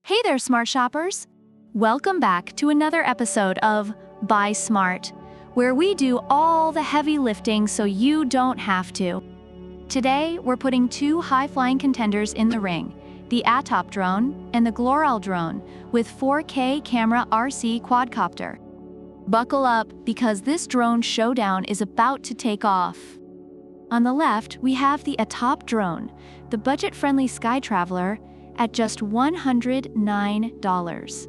Hey there, smart shoppers! Welcome back to another episode of Buy Smart, where we do all the heavy lifting so you don't have to. Today, we're putting two high-flying contenders in the ring, the ATTOP drone and the Gloral drone with 4K camera RC quadcopter. Buckle up because this drone showdown is about to take off. On the left, we have the ATTOP drone, the budget-friendly sky traveler, at just $109.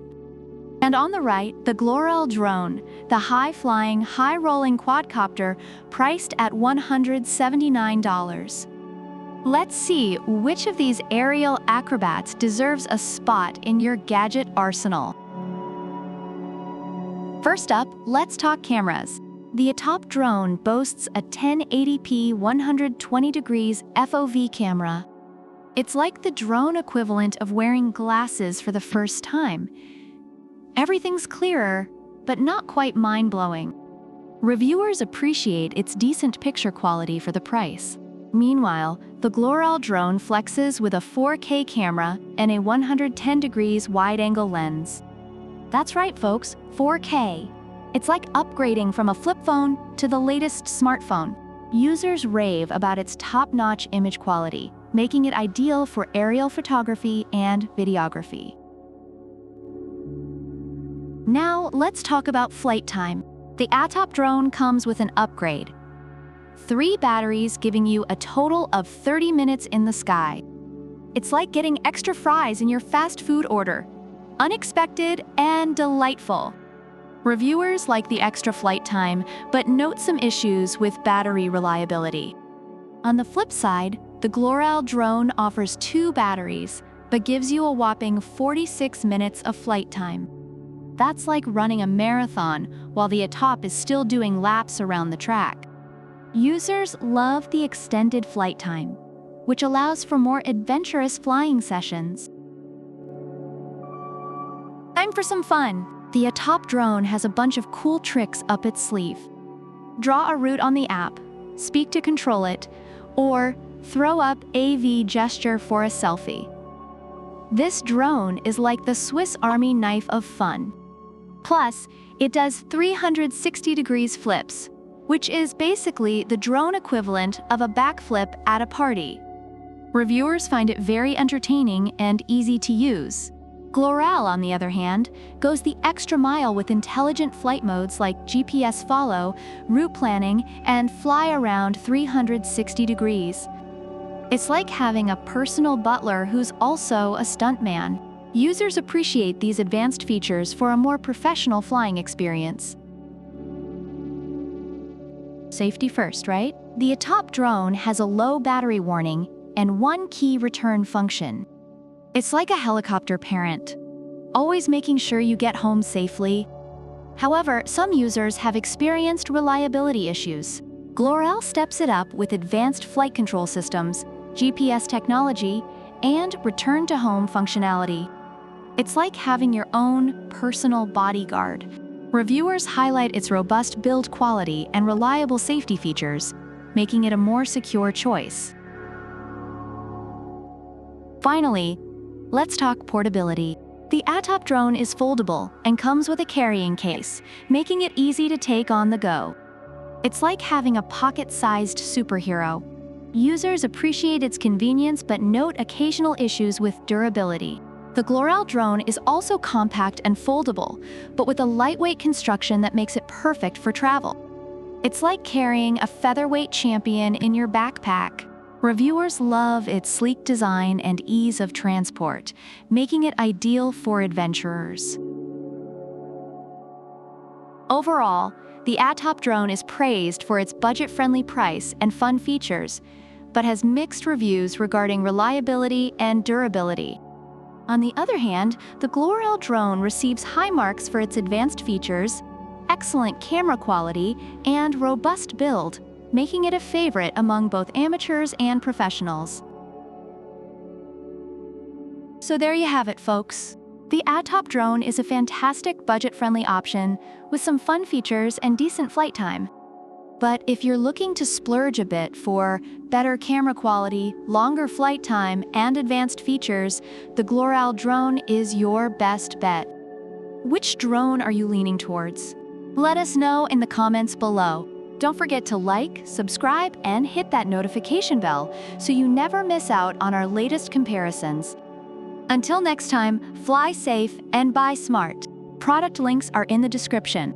And on the right, the Gloral drone, the high-flying, high-rolling quadcopter priced at $179. Let's see which of these aerial acrobats deserves a spot in your gadget arsenal. First up, let's talk cameras. The ATTOP drone boasts a 1080p 120 degrees FOV camera. It's like the drone equivalent of wearing glasses for the first time. Everything's clearer, but not quite mind-blowing. Reviewers appreciate its decent picture quality for the price. Meanwhile, the Gloral drone flexes with a 4K camera and a 110 degrees wide-angle lens. That's right, folks, 4K. It's like upgrading from a flip phone to the latest smartphone. Users rave about its top-notch image quality, making it ideal for aerial photography and videography. Now, let's talk about flight time. The ATTOP drone comes with an upgrade. 3 batteries giving you a total of 30 minutes in the sky. It's like getting extra fries in your fast food order. Unexpected and delightful. Reviewers like the extra flight time, but note some issues with battery reliability. On the flip side, the Gloral drone offers 2 batteries, but gives you a whopping 46 minutes of flight time. That's like running a marathon while the ATTOP is still doing laps around the track. Users love the extended flight time, which allows for more adventurous flying sessions. Time for some fun. The ATTOP drone has a bunch of cool tricks up its sleeve. Draw a route on the app, speak to control it, or throw up AV gesture for a selfie. This drone is like the Swiss Army knife of fun. Plus, it does 360 degrees flips, which is basically the drone equivalent of a backflip at a party. Reviewers find it very entertaining and easy to use. Gloral, on the other hand, goes the extra mile with intelligent flight modes like GPS follow, route planning, and fly around 360 degrees. It's like having a personal butler who's also a stuntman. Users appreciate these advanced features for a more professional flying experience. Safety first, right? The ATTOP drone has a low battery warning and one key return function. It's like a helicopter parent, always making sure you get home safely. However, some users have experienced reliability issues. Gloral steps it up with advanced flight control systems, GPS technology, and return-to-home functionality. It's like having your own personal bodyguard. Reviewers highlight its robust build quality and reliable safety features, making it a more secure choice. Finally, let's talk portability. The ATTOP drone is foldable and comes with a carrying case, making it easy to take on the go. It's like having a pocket-sized superhero. Users appreciate its convenience but note occasional issues with durability. The Gloral drone is also compact and foldable, but with a lightweight construction that makes it perfect for travel. It's like carrying a featherweight champion in your backpack. Reviewers love its sleek design and ease of transport, making it ideal for adventurers. Overall, the ATTOP drone is praised for its budget-friendly price and fun features, but has mixed reviews regarding reliability and durability. On the other hand, the Gloral drone receives high marks for its advanced features, excellent camera quality, and robust build, making it a favorite among both amateurs and professionals. So there you have it, folks. The ATTOP drone is a fantastic budget-friendly option with some fun features and decent flight time. But if you're looking to splurge a bit for better camera quality, longer flight time, and advanced features, the Gloral drone is your best bet. Which drone are you leaning towards? Let us know in the comments below. Don't forget to like, subscribe, and hit that notification bell so you never miss out on our latest comparisons. Until next time, fly safe and buy smart. Product links are in the description.